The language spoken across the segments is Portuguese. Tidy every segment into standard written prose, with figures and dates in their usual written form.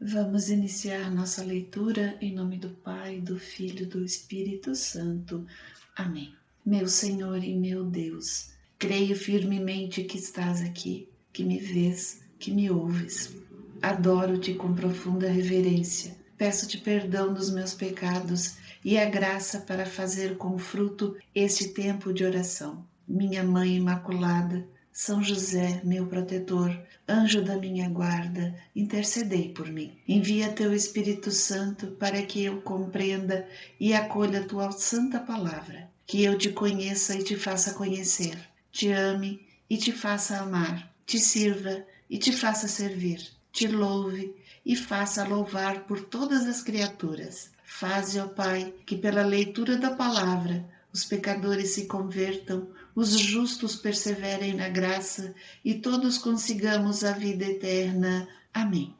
Vamos iniciar nossa leitura em nome do Pai, do Filho e do Espírito Santo. Amém. Meu Senhor e meu Deus, creio firmemente que estás aqui, que me vês, que me ouves. Adoro-te com profunda reverência. Peço-te perdão dos meus pecados e a graça para fazer com fruto este tempo de oração. Minha Mãe Imaculada, São José, meu protetor, anjo da minha guarda, intercedei por mim. Envia teu Espírito Santo para que eu compreenda e acolha tua santa palavra, que eu te conheça e te faça conhecer, te ame e te faça amar, te sirva e te faça servir, te louve e faça louvar por todas as criaturas. Faze, ó Pai, que pela leitura da palavra os pecadores se convertam, os justos perseverem na graça e todos consigamos a vida eterna. Amém.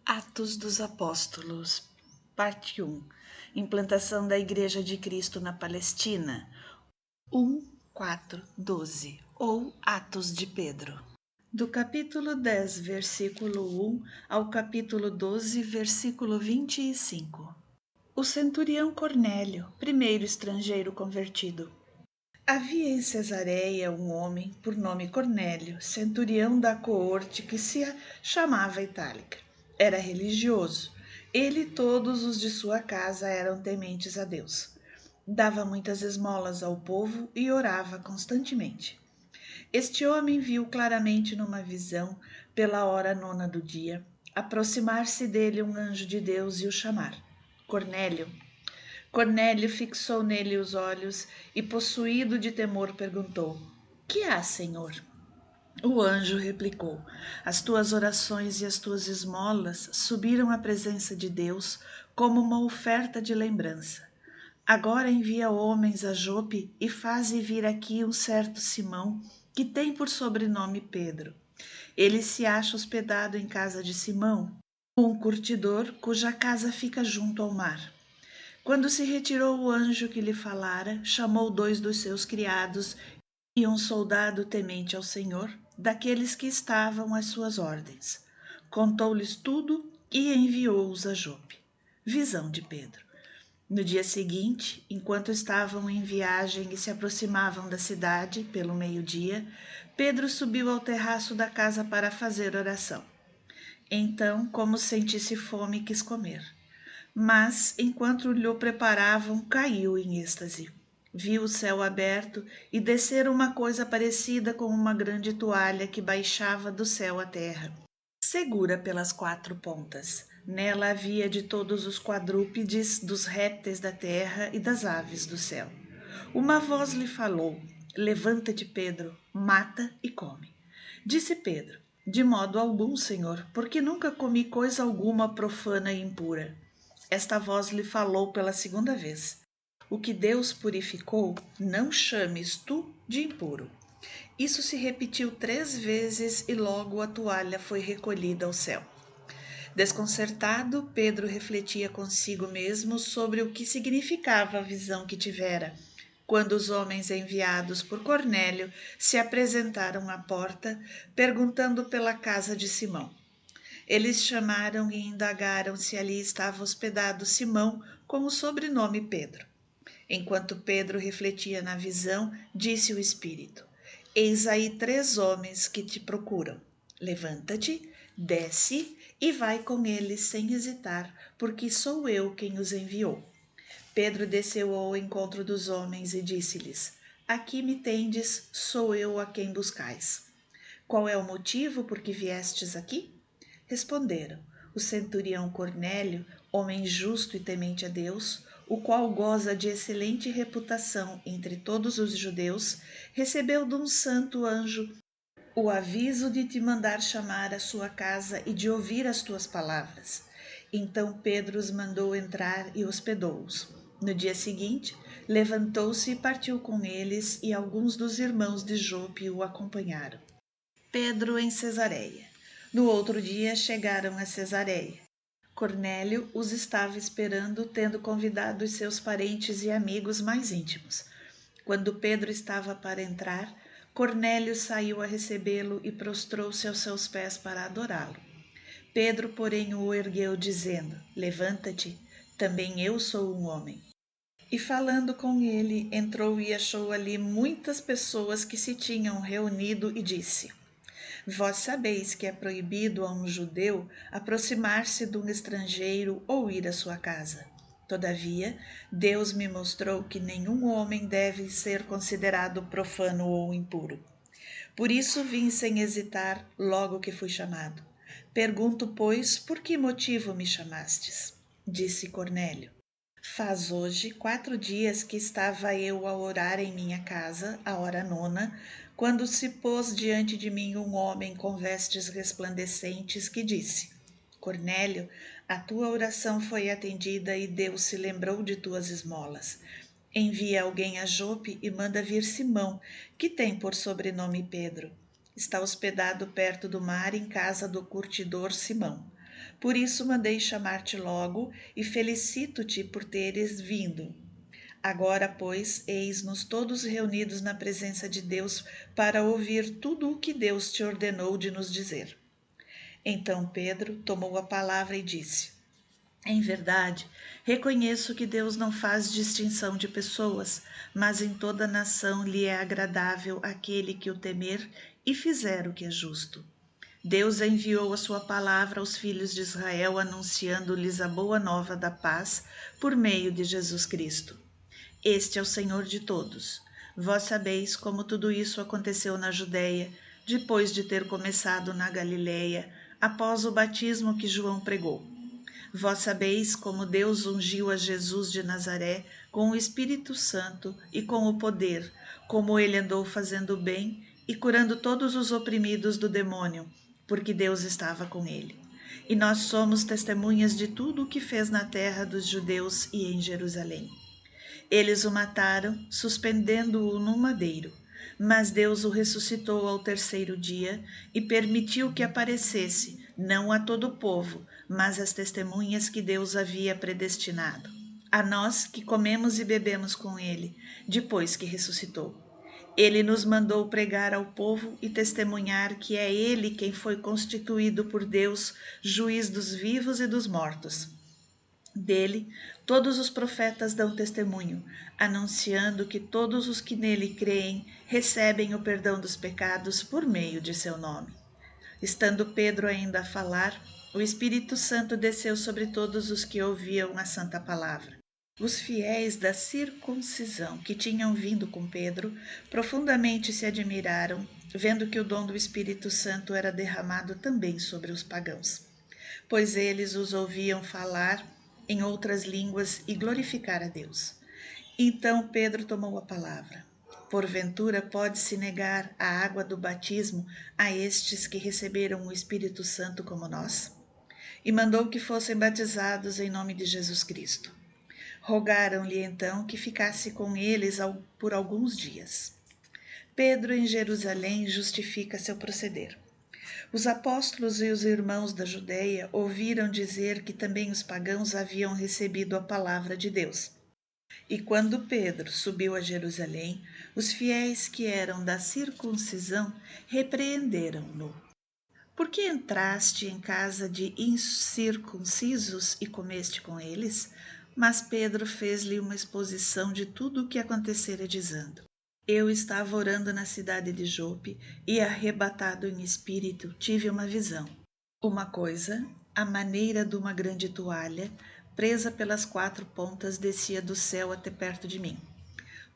Atos dos Apóstolos, parte 1. Implantação da Igreja de Cristo na Palestina, 1:4-12, ou Atos de Pedro. Do capítulo 10, versículo 1 ao capítulo 12, versículo 25. O centurião Cornélio, primeiro estrangeiro convertido. Havia em Cesareia um homem, por nome Cornélio, centurião da coorte que se chamava Itálica. Era religioso. Ele e todos os de sua casa eram tementes a Deus. Dava muitas esmolas ao povo e orava constantemente. Este homem viu claramente numa visão, pela hora 9 do dia, aproximar-se dele um anjo de Deus e o chamar. Cornélio. Cornélio fixou nele os olhos e, possuído de temor, perguntou: Que há, Senhor? O anjo replicou: As tuas orações e as tuas esmolas subiram à presença de Deus como uma oferta de lembrança. Agora envia homens a Jope e faze vir aqui um certo Simão, que tem por sobrenome Pedro. Ele se acha hospedado em casa de Simão, um curtidor cuja casa fica junto ao mar. Quando se retirou o anjo que lhe falara, chamou 2 dos seus criados e um soldado temente ao Senhor, daqueles que estavam às suas ordens. Contou-lhes tudo e enviou-os a Jope. Visão de Pedro. No dia seguinte, enquanto estavam em viagem e se aproximavam da cidade, pelo meio-dia, Pedro subiu ao terraço da casa para fazer oração. Então, como sentisse fome, quis comer. Mas, enquanto lhe preparavam, caiu em êxtase. Viu o céu aberto e descer uma coisa parecida com uma grande toalha que baixava do céu à terra, segura pelas 4 pontas. Nela havia de todos os quadrúpedes, dos répteis da terra e das aves do céu. Uma voz lhe falou: Levanta-te, Pedro, mata e come. Disse Pedro: De modo algum, Senhor, porque nunca comi coisa alguma profana e impura. Esta voz lhe falou pela 2ª vez: O que Deus purificou, não chames tu de impuro. Isso se repetiu 3 vezes e logo a toalha foi recolhida ao céu. Desconcertado, Pedro refletia consigo mesmo sobre o que significava a visão que tivera, quando os homens enviados por Cornélio se apresentaram à porta, perguntando pela casa de Simão. Eles chamaram e indagaram se ali estava hospedado Simão com o sobrenome Pedro. Enquanto Pedro refletia na visão, disse o Espírito: Eis aí 3 homens que te procuram. Levanta-te, desce e vai com eles sem hesitar, porque sou eu quem os enviou. Pedro desceu ao encontro dos homens e disse-lhes: Aqui me tendes, sou eu a quem buscais. Qual é o motivo por que viestes aqui? Responderam: O centurião Cornélio, homem justo e temente a Deus, o qual goza de excelente reputação entre todos os judeus, recebeu de um santo anjo o aviso de te mandar chamar à sua casa e de ouvir as tuas palavras. Então Pedro os mandou entrar e hospedou-os. No dia seguinte, levantou-se e partiu com eles, e alguns dos irmãos de Jope o acompanharam. Pedro em Cesareia. No outro dia chegaram a Cesareia. Cornélio os estava esperando, tendo convidado os seus parentes e amigos mais íntimos. Quando Pedro estava para entrar, Cornélio saiu a recebê-lo e prostrou-se aos seus pés para adorá-lo. Pedro, porém, o ergueu, dizendo: Levanta-te, também eu sou um homem. E falando com ele, entrou e achou ali muitas pessoas que se tinham reunido e disse: Vós sabeis que é proibido a um judeu aproximar-se de um estrangeiro ou ir à sua casa. Todavia, Deus me mostrou que nenhum homem deve ser considerado profano ou impuro. Por isso vim sem hesitar logo que fui chamado. Pergunto, pois, por que motivo me chamastes? Disse Cornélio. Faz hoje 4 dias que estava eu a orar em minha casa, a hora nona, quando se pôs diante de mim um homem com vestes resplandecentes que disse: Cornélio, a tua oração foi atendida e Deus se lembrou de tuas esmolas. Envia alguém a Jope e manda vir Simão, que tem por sobrenome Pedro. Está hospedado perto do mar em casa do curtidor Simão. Por isso mandei chamar-te logo e felicito-te por teres vindo. Agora, pois, eis-nos todos reunidos na presença de Deus para ouvir tudo o que Deus te ordenou de nos dizer. Então Pedro tomou a palavra e disse: Em verdade, reconheço que Deus não faz distinção de pessoas, mas em toda nação lhe é agradável aquele que o temer e fizer o que é justo. Deus enviou a sua palavra aos filhos de Israel, anunciando-lhes a boa nova da paz por meio de Jesus Cristo. Este é o Senhor de todos. Vós sabeis como tudo isso aconteceu na Judéia, depois de ter começado na Galiléia, após o batismo que João pregou. Vós sabeis como Deus ungiu a Jesus de Nazaré com o Espírito Santo e com o poder, como ele andou fazendo bem e curando todos os oprimidos do demônio, porque Deus estava com ele. E nós somos testemunhas de tudo o que fez na terra dos judeus e em Jerusalém. Eles o mataram, suspendendo-o num madeiro, mas Deus o ressuscitou ao 3º dia e permitiu que aparecesse, não a todo o povo, mas às testemunhas que Deus havia predestinado, a nós que comemos e bebemos com ele, depois que ressuscitou. Ele nos mandou pregar ao povo e testemunhar que é ele quem foi constituído por Deus, juiz dos vivos e dos mortos. Dele, todos os profetas dão testemunho, anunciando que todos os que nele creem recebem o perdão dos pecados por meio de seu nome. Estando Pedro ainda a falar, o Espírito Santo desceu sobre todos os que ouviam a santa palavra. Os fiéis da circuncisão que tinham vindo com Pedro profundamente se admiraram, vendo que o dom do Espírito Santo era derramado também sobre os pagãos, pois eles os ouviam falar em outras línguas e glorificar a Deus. Então Pedro tomou a palavra. Porventura pode-se negar a água do batismo a estes que receberam o Espírito Santo como nós? E mandou que fossem batizados em nome de Jesus Cristo. Rogaram-lhe então que ficasse com eles por alguns dias. Pedro em Jerusalém justifica seu proceder. Os apóstolos e os irmãos da Judéia ouviram dizer que também os pagãos haviam recebido a palavra de Deus. E quando Pedro subiu a Jerusalém, os fiéis que eram da circuncisão repreenderam-no. Por que entraste em casa de incircuncisos e comeste com eles? Mas Pedro fez-lhe uma exposição de tudo o que acontecera, dizendo: Eu estava orando na cidade de Jope e, arrebatado em espírito, tive uma visão. Uma coisa, à maneira de uma grande toalha, presa pelas 4 pontas, descia do céu até perto de mim.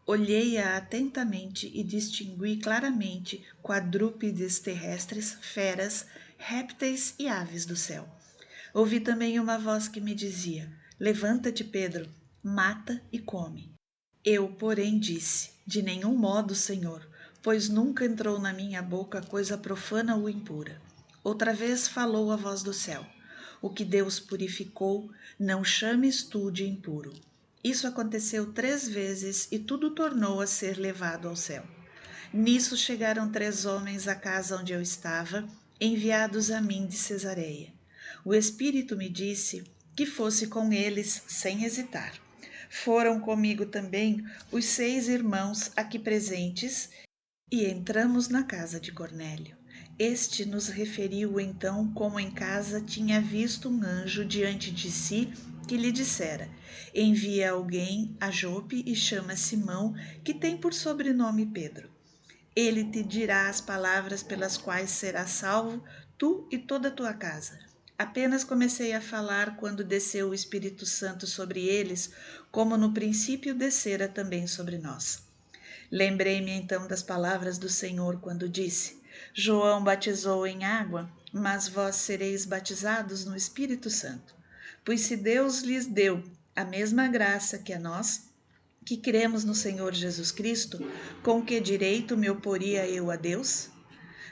Olhei-a atentamente e distingui claramente quadrúpedes terrestres, feras, répteis e aves do céu. Ouvi também uma voz que me dizia: Levanta-te, Pedro, mata e come. Eu, porém, disse: De nenhum modo, Senhor, pois nunca entrou na minha boca coisa profana ou impura. Outra vez falou a voz do céu: O que Deus purificou, não chames tu de impuro. Isso aconteceu 3 vezes e tudo tornou a ser levado ao céu. Nisso chegaram 3 homens à casa onde eu estava, enviados a mim de Cesareia. O Espírito me disse que fosse com eles sem hesitar. Foram comigo também os 6 irmãos aqui presentes e entramos na casa de Cornélio. Este nos referiu então como em casa tinha visto um anjo diante de si que lhe dissera: envia alguém a Jope e chama Simão, que tem por sobrenome Pedro. Ele te dirá as palavras pelas quais serás salvo, tu e toda a tua casa. Apenas comecei a falar quando desceu o Espírito Santo sobre eles, como no princípio descera também sobre nós. Lembrei-me então das palavras do Senhor quando disse: João batizou em água, mas vós sereis batizados no Espírito Santo. Pois se Deus lhes deu a mesma graça que a nós, que cremos no Senhor Jesus Cristo, com que direito me oporia eu a Deus?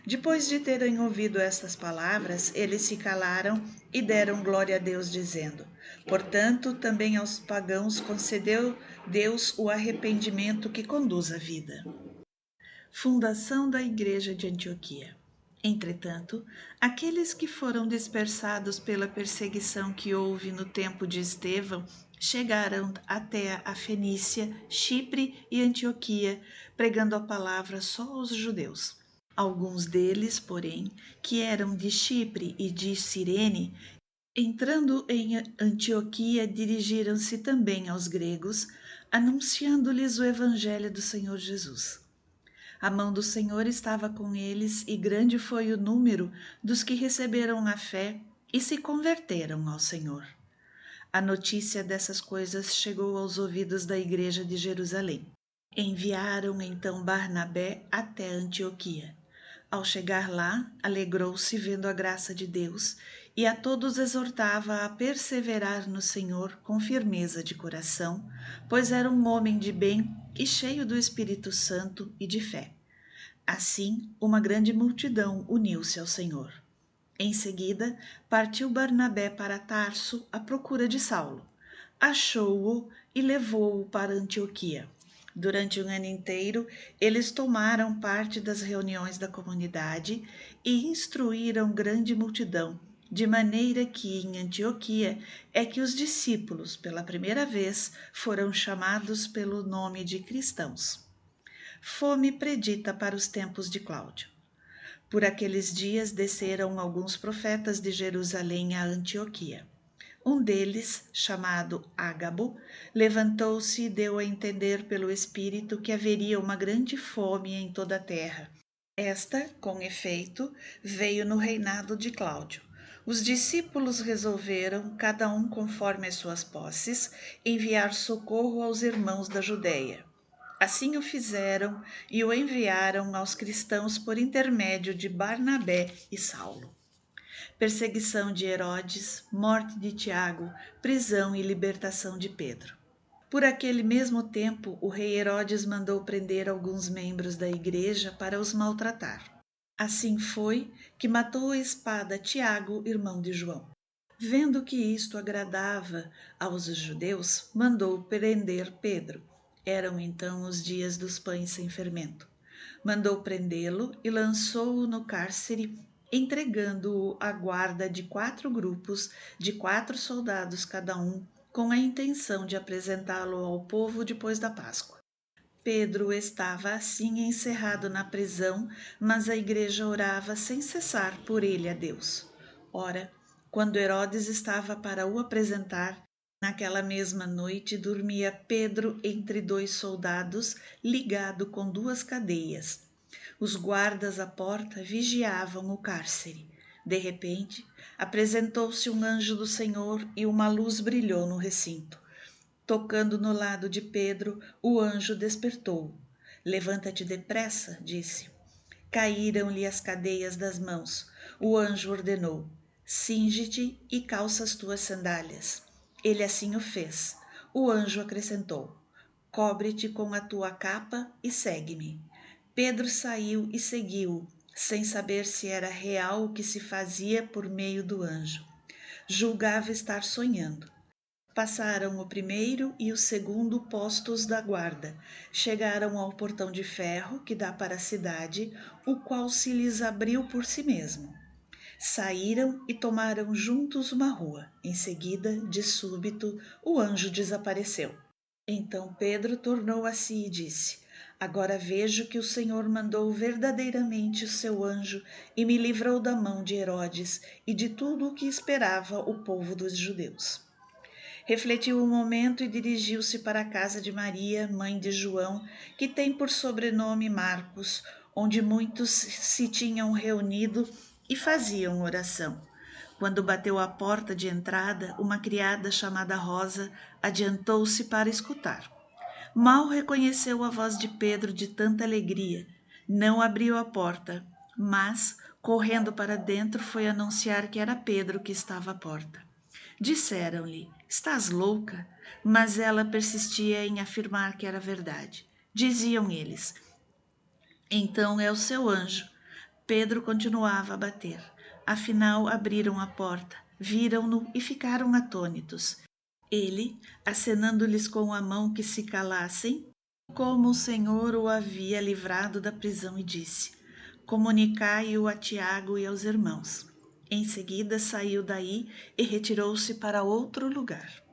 Depois de terem ouvido estas palavras, eles se calaram e deram glória a Deus, dizendo: portanto, também aos pagãos concedeu Deus o arrependimento que conduz à vida. Fundação da Igreja de Antioquia. Entretanto, aqueles que foram dispersados pela perseguição que houve no tempo de Estevão chegaram até a Fenícia, Chipre e Antioquia, pregando a palavra só aos judeus. Alguns deles, porém, que eram de Chipre e de Cirene, entrando em Antioquia, dirigiram-se também aos gregos, anunciando-lhes o evangelho do Senhor Jesus. A mão do Senhor estava com eles, e grande foi o número dos que receberam a fé e se converteram ao Senhor. A notícia dessas coisas chegou aos ouvidos da igreja de Jerusalém. Enviaram então Barnabé até Antioquia. Ao chegar lá, alegrou-se vendo a graça de Deus e a todos exortava a perseverar no Senhor com firmeza de coração, pois era um homem de bem e cheio do Espírito Santo e de fé. Assim, uma grande multidão uniu-se ao Senhor. Em seguida, partiu Barnabé para Tarso à procura de Saulo. Achou-o e levou-o para Antioquia. Durante um ano inteiro, eles tomaram parte das reuniões da comunidade e instruíram grande multidão, de maneira que em Antioquia é que os discípulos, pela primeira vez, foram chamados pelo nome de cristãos. Fome predita para os tempos de Cláudio. Por aqueles dias desceram alguns profetas de Jerusalém a Antioquia. Um deles, chamado Ágabo, levantou-se e deu a entender pelo Espírito que haveria uma grande fome em toda a terra. Esta, com efeito, veio no reinado de Cláudio. Os discípulos resolveram, cada um conforme as suas posses, enviar socorro aos irmãos da Judéia. Assim o fizeram e o enviaram aos cristãos por intermédio de Barnabé e Saulo. Perseguição de Herodes, morte de Tiago, prisão e libertação de Pedro. Por aquele mesmo tempo, o rei Herodes mandou prender alguns membros da igreja para os maltratar. Assim foi que matou a espada Tiago, irmão de João. Vendo que isto agradava aos judeus, mandou prender Pedro. Eram então os dias dos pães sem fermento. Mandou prendê-lo e lançou-o no cárcere, entregando-o à guarda de 4 grupos, de 4 soldados cada um, com a intenção de apresentá-lo ao povo depois da Páscoa. Pedro estava assim encerrado na prisão, mas a igreja orava sem cessar por ele a Deus. Ora, quando Herodes estava para o apresentar, naquela mesma noite dormia Pedro entre 2 soldados, ligado com 2 cadeias. Os guardas à porta vigiavam o cárcere. De repente, apresentou-se um anjo do Senhor e uma luz brilhou no recinto. Tocando no lado de Pedro, o anjo despertou-o. Levanta-te depressa, disse. Caíram-lhe as cadeias das mãos. O anjo ordenou: cinge-te e calça as tuas sandálias. Ele assim o fez. O anjo acrescentou: cobre-te com a tua capa e segue-me. Pedro saiu e seguiu-o, sem saber se era real o que se fazia por meio do anjo. Julgava estar sonhando. Passaram o primeiro e o segundo postos da guarda. Chegaram ao portão de ferro que dá para a cidade, o qual se lhes abriu por si mesmo. Saíram e tomaram juntos uma rua. Em seguida, de súbito, o anjo desapareceu. Então Pedro tornou a si e disse: Agora vejo que o Senhor mandou verdadeiramente o seu anjo e me livrou da mão de Herodes e de tudo o que esperava o povo dos judeus. Refletiu um momento e dirigiu-se para a casa de Maria, mãe de João, que tem por sobrenome Marcos, onde muitos se tinham reunido e faziam oração. Quando bateu à porta de entrada, uma criada chamada Rosa adiantou-se para escutar. Mal reconheceu a voz de Pedro de tanta alegria. Não abriu a porta, mas, correndo para dentro, foi anunciar que era Pedro que estava à porta. Disseram-lhe: "Estás louca?" Mas ela persistia em afirmar que era verdade. Diziam eles: "Então é o seu anjo." Pedro continuava a bater. Afinal, abriram a porta, viram-no e ficaram atônitos. Ele, acenando-lhes com a mão que se calassem, como o Senhor o havia livrado da prisão, e disse: "Comunicai-o a Tiago e aos irmãos." Em seguida saiu daí e retirou-se para outro lugar.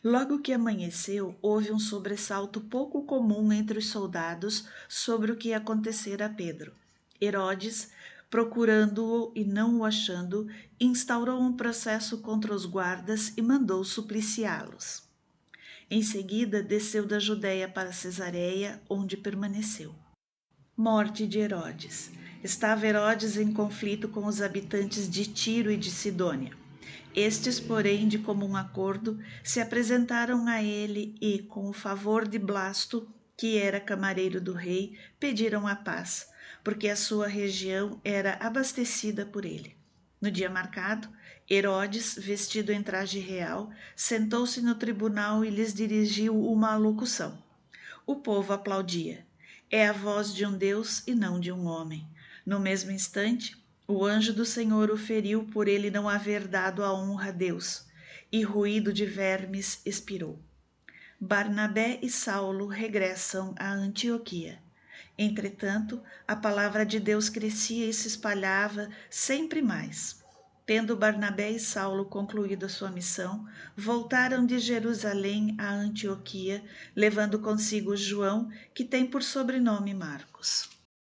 Logo que amanheceu, houve um sobressalto pouco comum entre os soldados sobre o que acontecera a Pedro. Herodes, procurando-o e não o achando, instaurou um processo contra os guardas e mandou supliciá-los. Em seguida, desceu da Judéia para Cesareia, onde permaneceu. Morte de Herodes. Estava Herodes em conflito com os habitantes de Tiro e de Sidônia. Estes, porém, de comum acordo, se apresentaram a ele e, com o favor de Blasto, que era camareiro do rei, pediram a paz, porque a sua região era abastecida por ele. No dia marcado, Herodes, vestido em traje real, sentou-se no tribunal e lhes dirigiu uma alocução. O povo aplaudia. É a voz de um Deus e não de um homem. No mesmo instante, o anjo do Senhor o feriu por ele não haver dado a honra a Deus, e ruído de vermes expirou. Barnabé e Saulo regressam a Antioquia. Entretanto, a palavra de Deus crescia e se espalhava sempre mais. Tendo Barnabé e Saulo concluído a sua missão, voltaram de Jerusalém a Antioquia, levando consigo João, que tem por sobrenome Marcos.